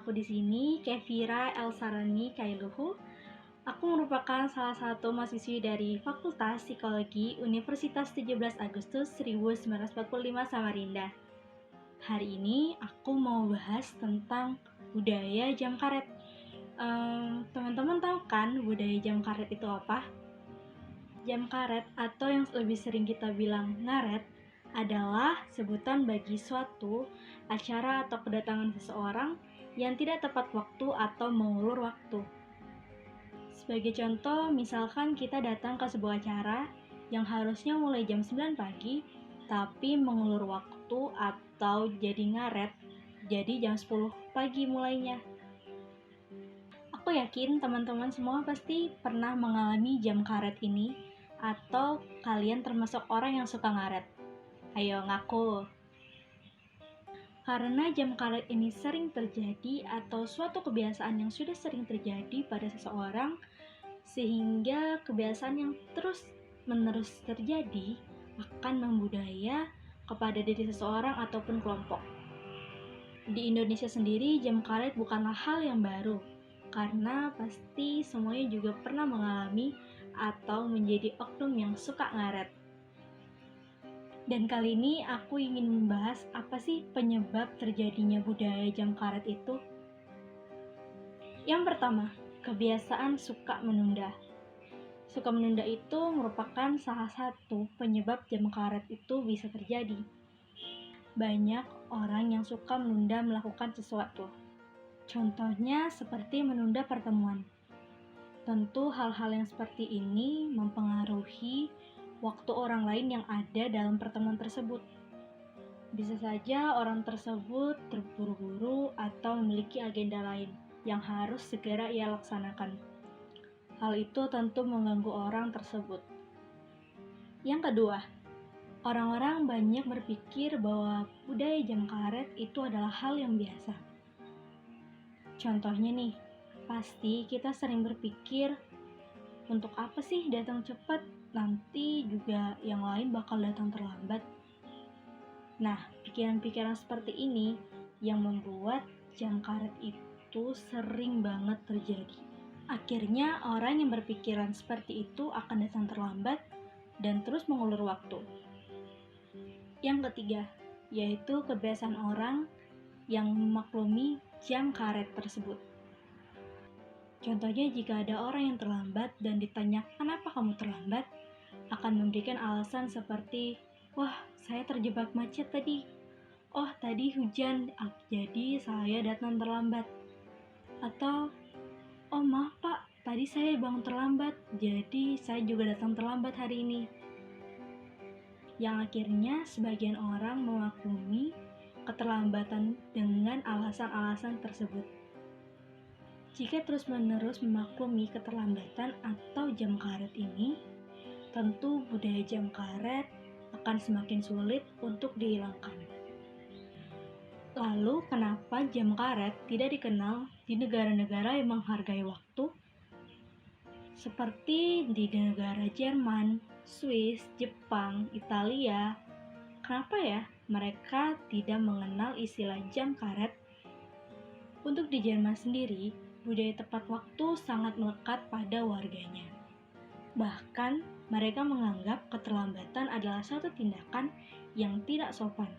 aku di sini, Kevira Elsarani Kailuhu. Aku merupakan salah satu mahasiswi dari Fakultas Psikologi Universitas 17 Agustus 1945 Samarinda. Hari ini aku mau bahas tentang budaya jam karet. Teman-teman tahu kan budaya jam karet itu apa? Jam karet atau yang lebih sering kita bilang ngaret adalah sebutan bagi suatu acara atau kedatangan seseorang yang tidak tepat waktu atau mengulur waktu. Sebagai contoh, misalkan kita datang ke sebuah acara yang harusnya mulai jam 9 pagi, tapi mengulur waktu atau jadi ngaret, jadi jam 10 pagi mulainya. Aku yakin teman-teman semua pasti pernah mengalami jam karet ini, atau kalian termasuk orang yang suka ngaret. Ayo ngaku. Karena jam karet ini sering terjadi atau suatu kebiasaan yang sudah sering terjadi pada seseorang, sehingga kebiasaan yang terus-menerus terjadi akan membudaya kepada diri seseorang ataupun kelompok. Di Indonesia sendiri, jam karet bukanlah hal yang baru, karena pasti semuanya juga pernah mengalami atau menjadi oknum yang suka ngaret. Dan kali ini aku ingin membahas apa sih penyebab terjadinya budaya jam karet itu. Yang pertama, kebiasaan suka menunda. Suka menunda itu merupakan salah satu penyebab jam karet itu bisa terjadi. Banyak orang yang suka menunda melakukan sesuatu. Contohnya seperti menunda pertemuan. Tentu hal-hal yang seperti ini mempengaruhi waktu orang lain yang ada dalam pertemuan tersebut. Bisa saja orang tersebut terburu-buru atau memiliki agenda lain yang harus segera ia laksanakan. Hal itu tentu mengganggu orang tersebut. Yang kedua, orang-orang banyak berpikir bahwa budaya jam karet itu adalah hal yang biasa. Contohnya nih, pasti kita sering berpikir, untuk apa sih datang cepat? Nanti juga yang lain bakal datang terlambat. Nah, pikiran-pikiran seperti ini yang membuat jam karet itu sering banget terjadi. Akhirnya orang yang berpikiran seperti itu akan datang terlambat dan terus mengulur waktu. Yang ketiga, yaitu kebiasaan orang yang memaklumi jam karet tersebut. Contohnya jika ada orang yang terlambat dan ditanya kenapa kamu terlambat, akan memberikan alasan seperti, wah saya terjebak macet tadi, oh tadi hujan, jadi saya datang terlambat. Atau, oh maaf pak, tadi saya bangun terlambat, jadi saya juga datang terlambat hari ini. Yang akhirnya sebagian orang memaklumi keterlambatan dengan alasan-alasan tersebut. Jika terus-menerus memaklumi keterlambatan atau jam karet ini, tentu budaya jam karet akan semakin sulit untuk dihilangkan. Lalu, kenapa jam karet tidak dikenal di negara-negara yang menghargai waktu? Seperti di negara Jerman, Swiss, Jepang, Italia. Kenapa ya mereka tidak mengenal istilah jam karet? Untuk di Jerman sendiri, budaya tepat waktu sangat melekat pada warganya. Bahkan, mereka menganggap keterlambatan adalah suatu tindakan yang tidak sopan.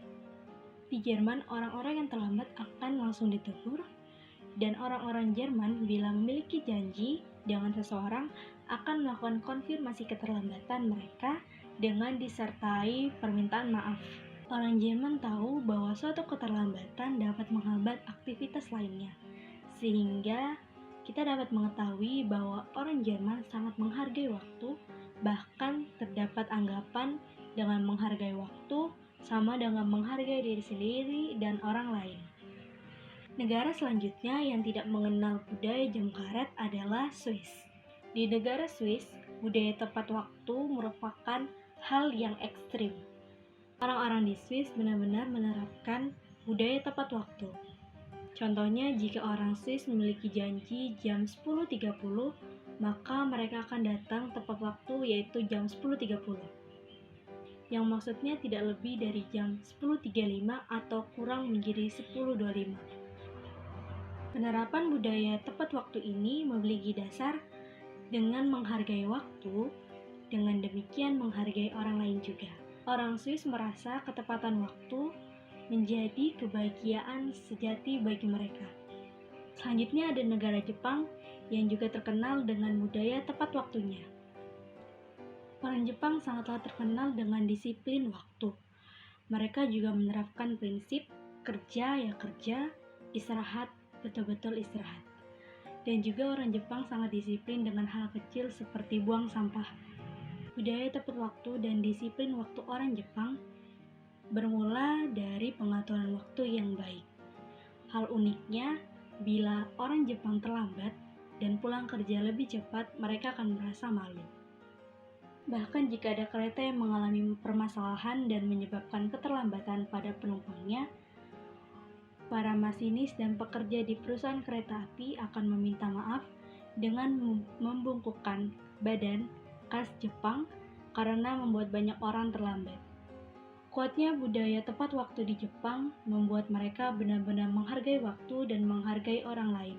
Di Jerman, orang-orang yang terlambat akan langsung ditegur, dan orang-orang Jerman bila memiliki janji dengan seseorang akan melakukan konfirmasi keterlambatan mereka dengan disertai permintaan maaf. Orang Jerman tahu bahwa suatu keterlambatan dapat menghambat aktivitas lainnya, sehingga kita dapat mengetahui bahwa orang Jerman sangat menghargai waktu, bahkan terdapat anggapan dengan menghargai waktu sama dengan menghargai diri sendiri dan orang lain. Negara selanjutnya yang tidak mengenal budaya jam karet adalah Swiss. Di negara Swiss, budaya tepat waktu merupakan hal yang ekstrim. Orang-orang di Swiss benar-benar menerapkan budaya tepat waktu. Contohnya, jika orang Swiss memiliki janji jam 10.30, maka mereka akan datang tepat waktu yaitu jam 10.30. Yang maksudnya tidak lebih dari jam 10.35 atau kurang menjadi 10.25. Penerapan budaya tepat waktu ini memiliki dasar dengan menghargai waktu, dengan demikian menghargai orang lain juga. Orang Swiss merasa ketepatan waktu menjadi kebahagiaan sejati bagi mereka. Selanjutnya ada negara Jepang yang juga terkenal dengan budaya tepat waktunya. Orang Jepang sangatlah terkenal dengan disiplin waktu. Mereka juga menerapkan prinsip kerja ya kerja, istirahat betul-betul istirahat. Dan juga orang Jepang sangat disiplin dengan hal kecil seperti buang sampah. Budaya tepat waktu dan disiplin waktu orang Jepang bermula dari pengaturan waktu yang baik. Hal uniknya, bila orang Jepang terlambat dan pulang kerja lebih cepat, mereka akan merasa malu. Bahkan jika ada kereta yang mengalami permasalahan dan menyebabkan keterlambatan pada penumpangnya, para masinis dan pekerja di perusahaan kereta api akan meminta maaf dengan membungkukkan badan khas Jepang karena membuat banyak orang terlambat. Kuatnya budaya tepat waktu di Jepang membuat mereka benar-benar menghargai waktu dan menghargai orang lain.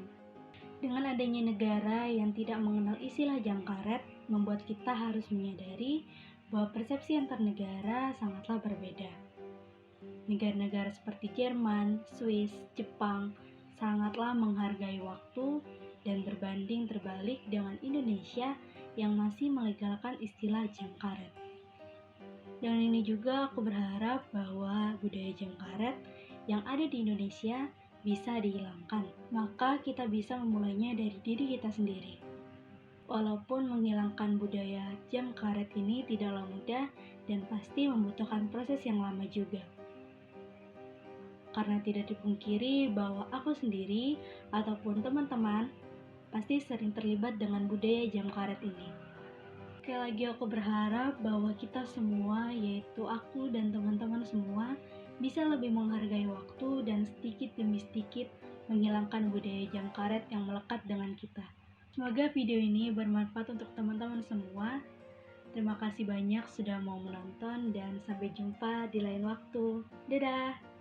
Dengan adanya negara yang tidak mengenal istilah jam karet, membuat kita harus menyadari bahwa persepsi antar negara sangatlah berbeda. Negara-negara seperti Jerman, Swiss, Jepang sangatlah menghargai waktu dan berbanding terbalik dengan Indonesia yang masih melegalkan istilah jam karet. Dan ini juga aku berharap bahwa budaya jam karet yang ada di Indonesia bisa dihilangkan. Maka kita bisa memulainya dari diri kita sendiri. Walaupun menghilangkan budaya jam karet ini tidaklah mudah dan pasti membutuhkan proses yang lama juga. Karena tidak dipungkiri bahwa aku sendiri ataupun teman-teman pasti sering terlibat dengan budaya jam karet ini. Sekali lagi aku berharap bahwa kita semua, yaitu aku dan teman-teman semua, bisa lebih menghargai waktu dan sedikit demi sedikit menghilangkan budaya jam karet yang melekat dengan kita. Semoga video ini bermanfaat untuk teman-teman semua. Terima kasih banyak sudah mau menonton dan sampai jumpa di lain waktu. Dadah!